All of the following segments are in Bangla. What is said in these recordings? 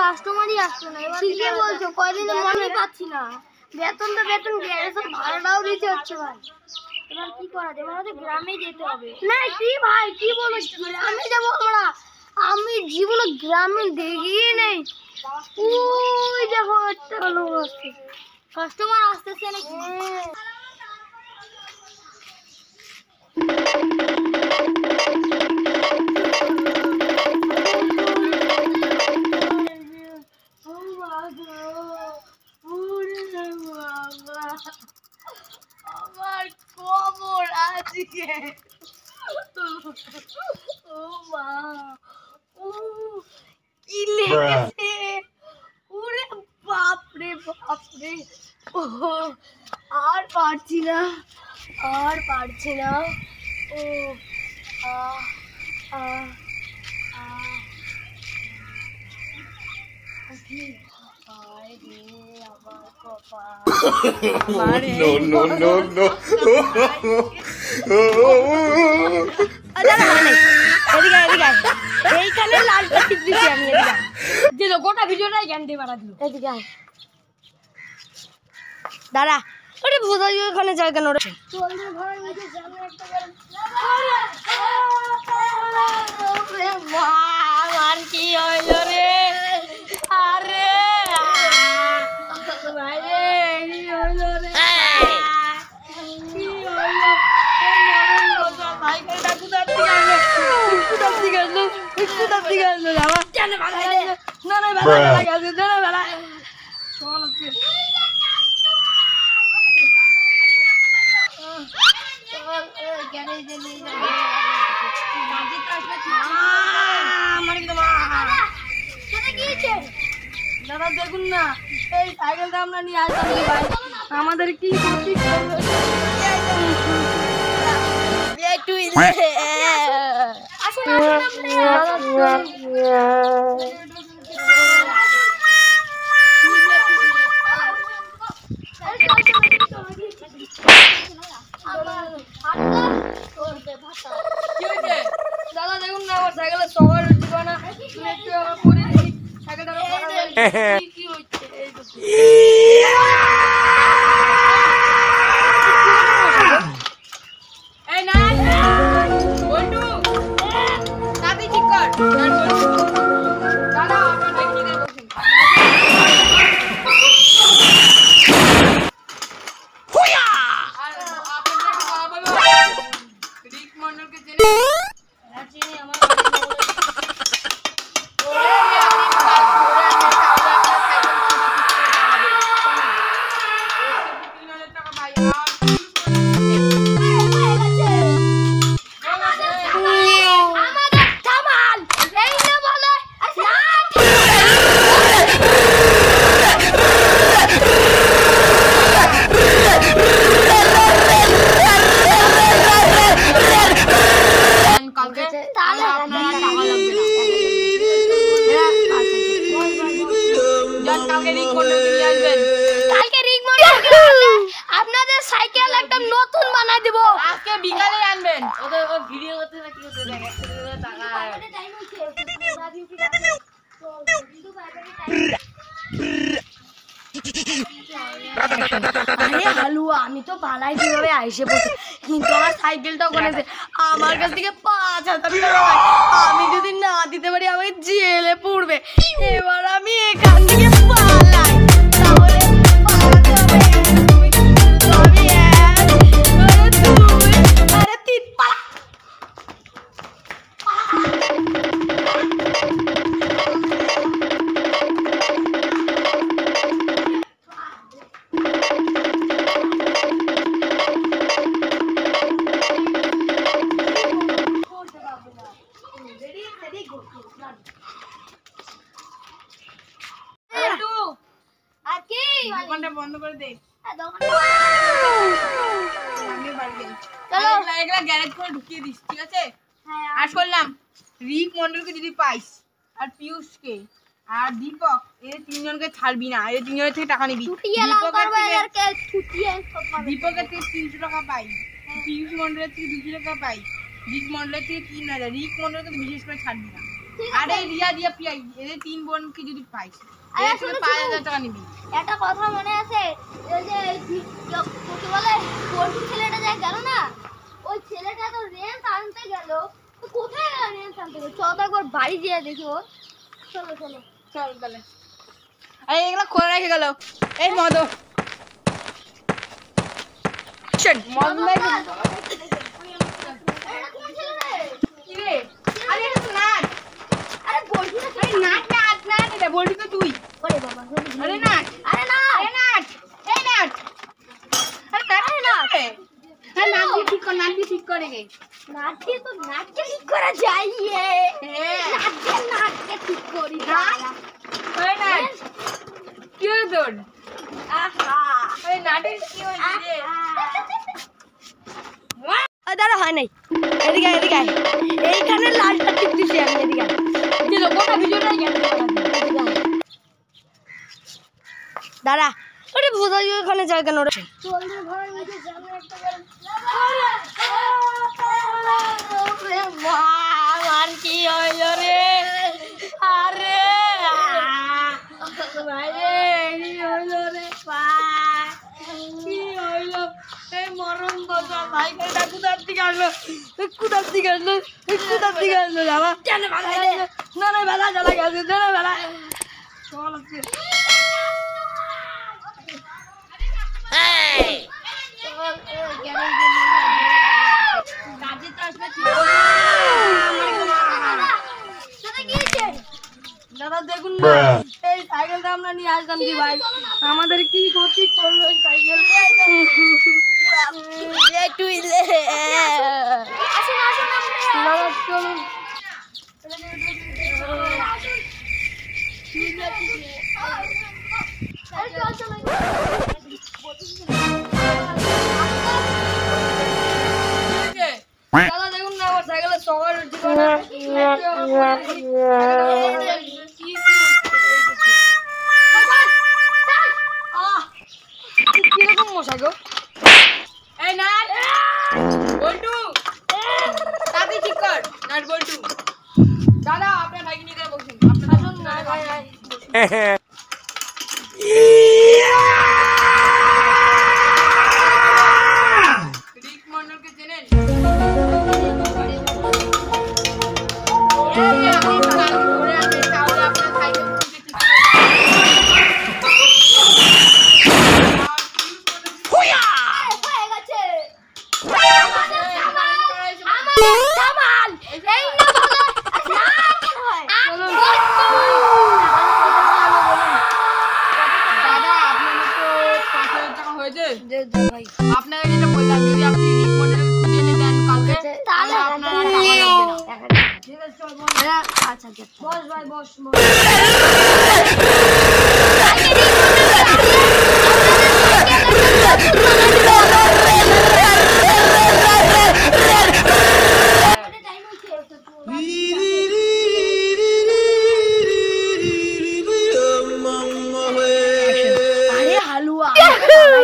কাস্টমারই আসতো না। ঠিকই বলছো, কয়দিন মনে পাচ্ছি না। বেতন গ্যারেজের ভাড়াটাও দিতে হচ্ছে ভাই। এবার কি করা যাবে? আমাদের গ্রামে যেতে হবে। না কি ভাই, কি বলো, গ্রামে যাবো আমরা? আমি জীবনে গ্রামে দেখিই নেই। ওই দেখো একটা লোক আসছে, কাস্টমার আসতেছে নাকি? আমার খবর আজকে ও মা, ও কি লেগেছে, ওরে বাপরে বাপরে, ও আর পারছি না, আর পারছি না। ও আ আ আ No, no, no, no. এইখানে লালটা টিপ দিছি আমি, দিল গোটা ভিডিওটাই জ্ঞান দিয়ে বাড়া দিল। এদিকে আয় দাঁড়া, আরে বোঝা যায় ওখানে যায় কেন রে? চলদের ঘরের মধ্যে সামনে একটা আর কি হইল রে? আরে ভাই রে, কি হইল রে? কি হইল? সাইকেলটা কোথা থেকে আসলো? কোথা থেকে আসলো? আমার কেন ভালো লাগে না? না ভালো লাগে আছে, না ভালো চল আজকে গ্যারেজে নিয়ে যাবো। দাদি তো আসবে, আমার একদম কোথায় গিয়েছে দাদা? দেখুন না, এই সাইকেলটা আমরা নিয়ে আসলাম ভাই, আমাদের কি ক্ষতি করবে? দাদা দেখুন না, আমার সাইকেলের সবার উঠবে না, একটু আমার করে দিই সাইকেলটা কি হচ্ছে? এই না বন্ধু, দাদি ঠিক কর দাদা, আপনার বাইক নিয়ে বসুন। রিক মন্ডলকে চেনে? চিনি, আমার আপনাদের সাইকেল একদম নতুন বানাই দিব। আজকে বিকালে আনবেন। ওদের ভিডিও করতে না কি করতে দেখে টাকা হালুয়া। আমি তো পালাই কিভাবে আইসে বসে, কিন্তু আমার সাইকেলটা ওখানে আমার কাছ থেকে 5,000 টাকা, আমি যদি না দিতে পারি আমাকে জেলে পড়বে। এবার আমি এখান থেকে পালাই, তাহলে পালাতে হবে। আমি 1, 2, আরে 3 পালা। দোকানটা বন্ধ করে দে। এগুলা গ্যারেজ করে ঢুকিয়ে দিস, ঠিক আছে? আর শুনলাম রিক মন্ডলকে যদি পাইস, আর পিয়ুষকে আর দীপক, এদের 3 জনকে ছাড়বি না। এদের 3 জনের থেকে টাকা নিবি। দীপকের থেকে 300 টাকা পাই, পিয়ুষ মন্ডলের থেকে 200 টাকা পাই, রিক মন্ডলের থেকে 3000। রিক মন্ডলকে বিশেষ করে ছাড়বি না। আরে রিয়া দিয়া পিয়াই এদের তিন বোনকে যদি পাইস আরে তুই শোনো, 5000 টাকা নিবি। একটা কথা মনে আছে, এই যে তোকে বলে কোটি ছেলেটা যে গেল না, ওই ছেলেটা তো রেন্ট আনতে গেল, তো কোথায় গেল রেন্ট আনতে গেল? চল তো একবার বাড়ি গিয়ে দেখি ওর। চলো চলো চল তাহলে। আরে এগুলা খোলা রেখে গেল। এই মদ মদ নাই কি রে? আরে এটা তো নাট। আরে বলছি না, আরে নাট নাট নাট এটা বলবি তো তুই। ওরে বাবা, আরে নাট আরে না, আরে নাট এই নাট আরে নাট আরে না, হ্যাঁ নাট দিয়ে ঠিক কর, নাট দিয়ে ঠিক করে গে। নাটকে তো নাটকে ঠিক করা যায় ইয়ে, হ্যাঁ নাটকে ঠিক করি না। ওই নাট কি হলো তোর? আহা, ওই নাটের কি হয়েছে রে? দাঁড়া, হয় নাই, এদিকে এদিকে আয়। এইখানে লালটা টিপতেছি আমি, এদিকে আয়। যে লোকটা ভিডিওটা গেল এদিকে আয়। দাঁড়া, ওরে বোঝা যায় ওখানে যায় কেন রে? আমার কি হইল রে? আরে ভাই রে, কি হইল রে? কি হইল? এই মরণ দশা সাইকেলটা কোথার থেকে আসলো? কোথার থেকে আসলো? কোথার থেকে আসলো? বাবা কেন বেলা? না না বেলা জ্বালা গেছে, না বেলা। চল আজকে। দাদা দেখুন না, এই সাইকেলটা আমরা নিয়ে আসলাম দি ভাই, আমাদের কি ক্ষতি করলো এই সাইকেল? চলুন দাদা দেখুন না, আমার সাইকেলের সবার কিরকম মশা গো? এই নাট বল্টু তাড়াতাড়ি ঠিক কর নাট বল্টু। দাদা আপনার ভাইকে নিয়ে গিয়ে বসুন। আপনার আসুন না ভাই ভাই। রিক মন্ডলকে চেনেন? আপনাকে যেটা বললাম, যদি আপনি রিক মন্ডলকে খুঁজে এনে দেন কালকে তাহলে আপনার আর টাকা লাগবে না। ঠিক আছে চল বস। আচ্ছা বস ভাই বস।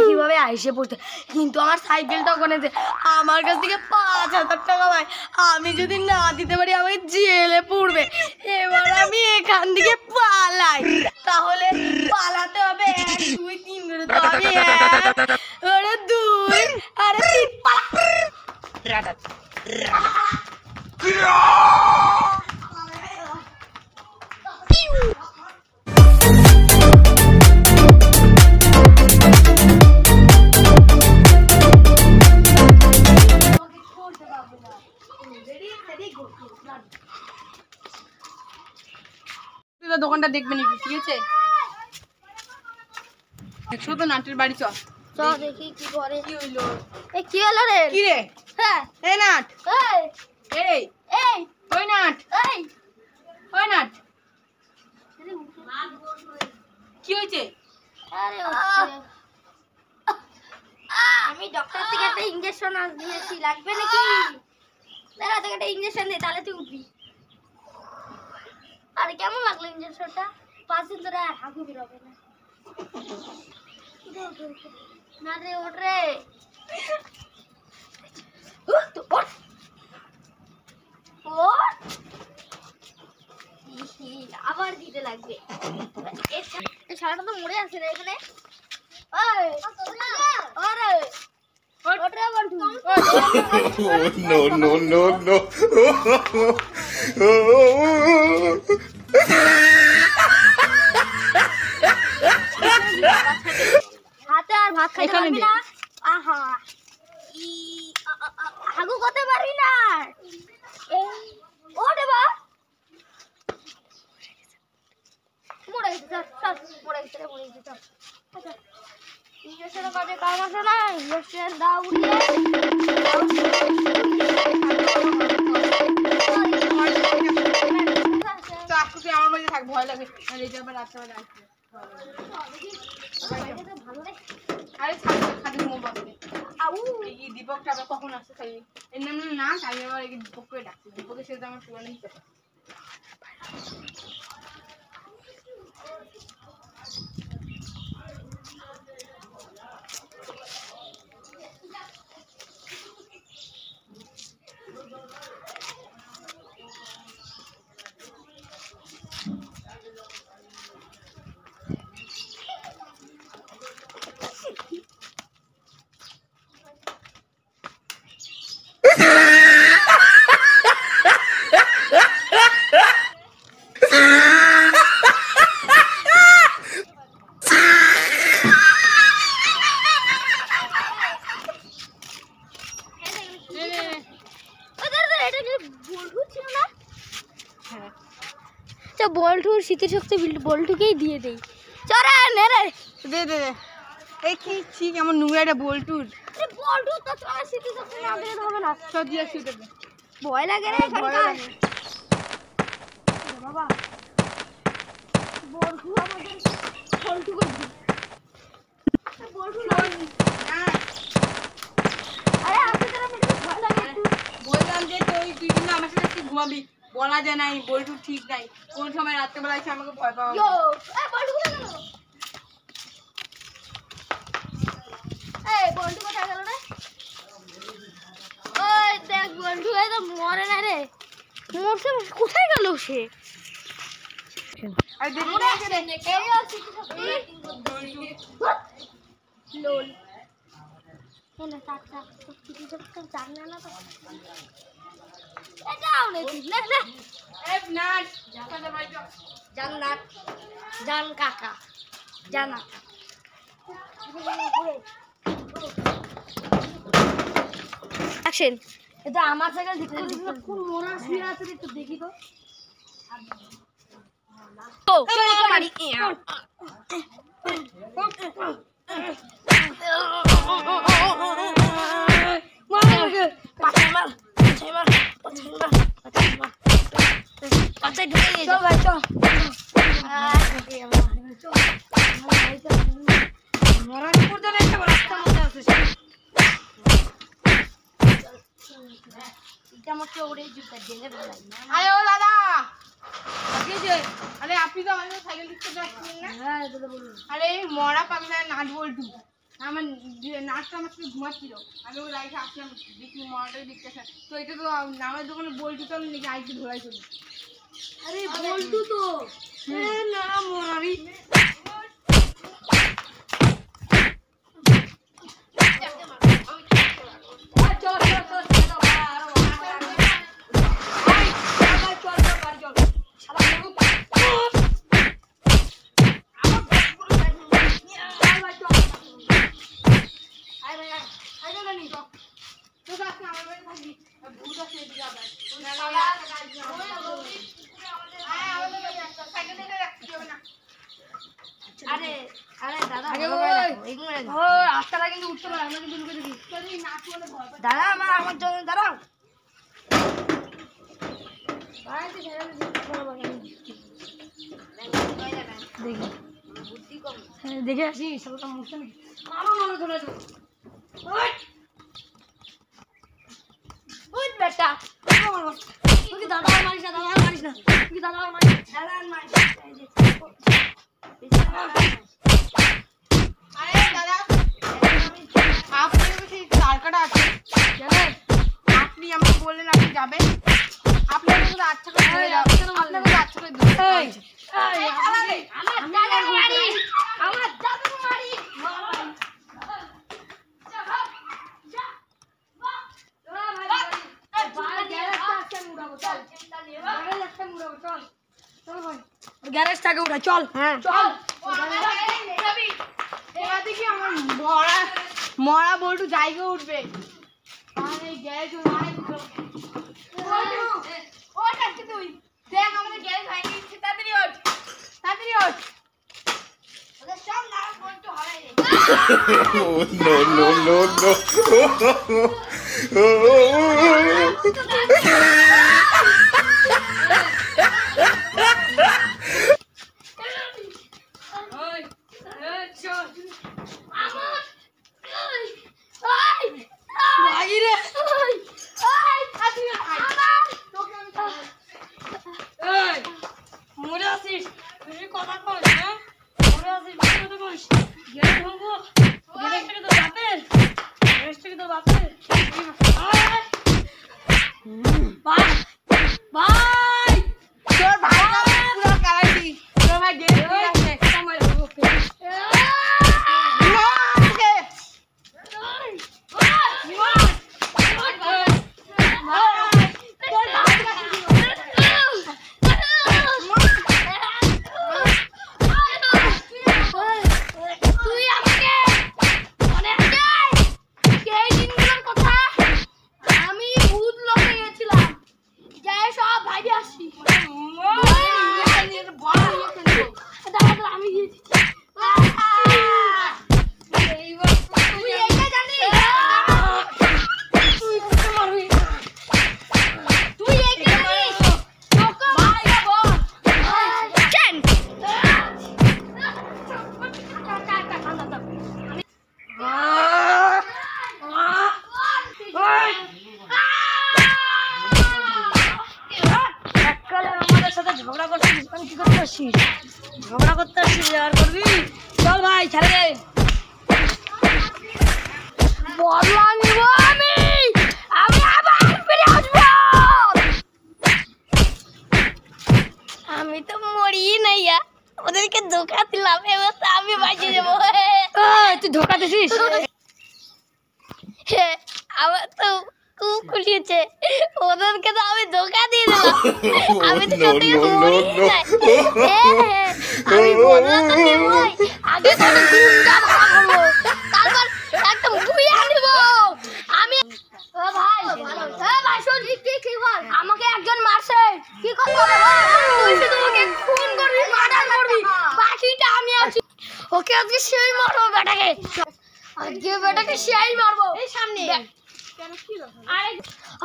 কিভাবে আইসে পড়তে, কিন্তু আমার সাইকেলটা ওখানে যে আমার কাছ থেকে 5000 টাকা ভাই, আমি যদি না দিতে পারি আমাকে জেলে পড়বে। এবার আমি এখান থেকে পালাই, তাহলে পালাতে হবে 1 2 3 ধরে, তো আমি 1 আরে 2 আরে 3 পালা। দোকানটা দেখবেন একটু, ঠিক আছে? একশো তো নাটের বাড়ি চল। চল দেখি কি করে। কি হইলো? এ কি হলো রে? কি রে? হ্যাঁ এই নাট, এই এই এই ওই নাট, এই ওই নাট কি হয়েছে? আরে আমি ডক্টর থেকে একটা ইনজেকশন দিয়েছি, লাগবে নাকি? দাঁড়া তোকে একটা ইনজেকশন দে, তাহলে তুই উঠবি। আরে কেমন লাগলো ইনজেকশনটা? 5 দিন ধরে আর হাগু বেরোবে না। না রে ওঠ রে, ওঠ। আবার দিতে লাগবে। এই শালাটা তো মরে আছে রে এখানে। ওই আরে ওটা বন্ধু। No, no, no, no. হাতে আর ভাত খাইতে পারবি না। আহা হাগু করতে পারবি না। ওরে বা মরে গেছে, মরে গেছে। আচ্ছা ইঞ্জেকশন কাজে কাজ আছে না, ইঞ্জেকশন দাও উড়িয়ে আমার মধ্যে থাক, ভয় লাগে। রাত্রেবেলা আসবে। আরে খাতে ঘুমো বসবে। এই দীপকটা আবার কখন আসছে খালি এর নাম না, আমি আবার এই দীপককে ডাকছি। দীপকের সাথে আমার পুরানো হিসেবে। বল্টুর স্মৃতিশক্তি বল্টুকেই দিয়ে দেই। চরে নে রে দে দে দে। এই কি ঠিক এমন নোংরা একটা বল্টুর। বল্টু তো চরে স্মৃতিশক্তি না দিলে হবে না। সব দিয়ে শুতে দে। ভয় লাগে রে বাবা। বল্টু আমাদের বল্টু করে দি। বল্টু না আরে আসলে তোর আমাকে ভয় লাগে। বললাম যে তুই কিন্তু আমার সাথে একটু ঘুমাবি। বলা যায় নাই বল্টু ঠিক নাই, কোন সময় রাত্রেবেলা এসে আমাকে ভয় পাওয়া। ইয়ো এই বল্টু কোথায় গেল? এই বল্টু কোথায় গেল রে? ওই দেখ বল্টু এই তো মরে না রে। মরছে কোথায় গেল সে? আরে দেখি মরে আছে রে। এই আছে লোল এনে টাক কিছু তো জানা না তো। এটাও নেই না না। এই নাট জানা ভাই তো জান্নাত জান কাকা জানা অ্যাকশন। এটা আমার সাইকেল দেখতে কোন মোরা শুয়ে আছে একটু দেখি তো। ও মারি পাঁচে ঢুকে গিয়ে চল ভাই চল। মরানপুর তো একটা রাস্তার মধ্যে আছে। এটা মত ওরে জুতা জেলে বলাই না। আরে ও দাদা কি যে, আরে আপনি তো আমাদের সাইকেল দিতে যাচ্ছেন না? হ্যাঁ এটা বলুন। আরে মরা পাগলা নাট বল্টু আমার নাটটা আমার সাথে ঘুমাচ্ছিল। আমি ওই লাইফে আসলাম দেখি মরাটাই দেখতেছে। তো এটা তো আমার দোকানে বল্টু তো নাকি আইসি ধরাই চলি। আরে বল্টু তো না মরারি আরে আরে দাদা ও রাস্তাটা কিন্তু উঠতে পারে, আমরা কিন্তু ঢুকে দেখি দাদা আমার জন্য দাঁড়াও। দেখে আসি সবটা মুখে নেই মারো মারো ধরে বেটা তুই দাদা মারিস না, দাদা মারিস না, তুই দাদা মারিস দাদা মারিস। আরে দাদা আপনি সেই তারকাটা আছে জানেন, আপনি আমাকে বললেন আপনি যাবেন, আপনাকে শুধু আচ্ছা করে বলে যাবেন, আপনাকে আচ্ছা করে দেবো। গ্যারেজ থেকে উঠা চল। হ্যাঁ চল। দেখি আমার মরা বল্টু জায়গা উঠবে তুই দেখ আমাদের গ্যারেজ ভাঙে গেছে তাড়াতাড়ি ওঠ তাড়াতাড়ি ওঠ Oh, no, no, no, no. মরে আসিস তুই কথা কস হ্যাঁ মরে আসিস কথা কস গ্যারেজ ভাঙবো গ্যারেজ থেকে তোর বাপের গ্যারেজ থেকে তোর বাপের ভাই ভাই তোর ভাই পুরো কালাইছি তোর ভাই গ্যারেজ দিয়ে আসছে সময় লাগবে ঝগড়া করতে আসছিস আর করবি চল ভাই ছেড়ে দে বদলা নিব আমি আবার ফিরে আসবো আমি তো মরি নাই ওদেরকে ধোকা দিলাম এবার আমি বাঁচে যাবো তুই ধোকা দিছিস আমার তো খুব খুশি হচ্ছে ওদেরকে তো আমি ধোকা দিয়ে দিলাম আমি তো সত্যি আমি বদলা তো নেবই আগে তো গুন্ডা ভাড়া করবো তারপর একদম ধুইয়া নিব আমি ভাই সত্যি কি বল আমাকে একজন মারছে কি করবো তুই শুধু ওকে খুন করবি মার্ডার করবি বাকিটা আমি আছি ওকে আজকে সেই মারবো বেটাকে আজকে বেটাকে সেই মারবো এই সামনে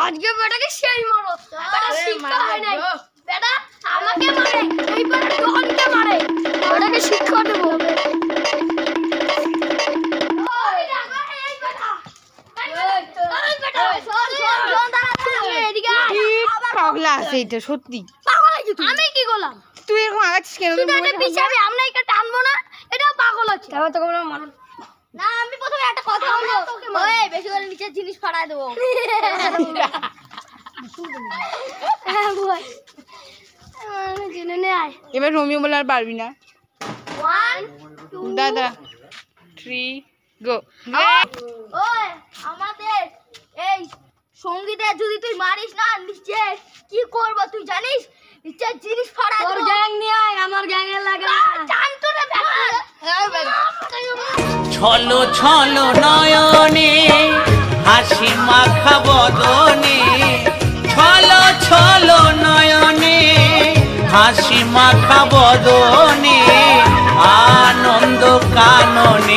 আজকে বেটাকে সেই মারো বেটা শিক্ষা হয় নাই বেটা আমাকে মারে এইবার ডনকে মারে বেটাকে শিক্ষা দেব পাগলা আছে এটা সত্যি আমি কি করলাম তুই এরকম আগাচ্ছিস কেন তুই এটা পিছাবি আমরা এটা টানবো না এটা পাগল আছে তাহলে তো কোনো মার না আমি প্রথমে একটা কথা বলবো ওই বেশি করে নিচে জিনিস ফাড়ায় দেবো এবার রোমিও বলে আর পারবি না 1 2 দাদা 3 গো ওই আমাদের এই সঙ্গীতে যদি তুই মারিস না নিচে কি করব তুই জানিস নিচে জিনিস ফাড়ায় দেবো তোর গ্যাং নিয়ে আয় আমার গ্যাং এর লাগে না জানতো না ছলো ছলো নয়নে হাসি মাখা বদনে ছলো ছলো নয়নে হাসি মাখা বদনে আনন্দ কাননে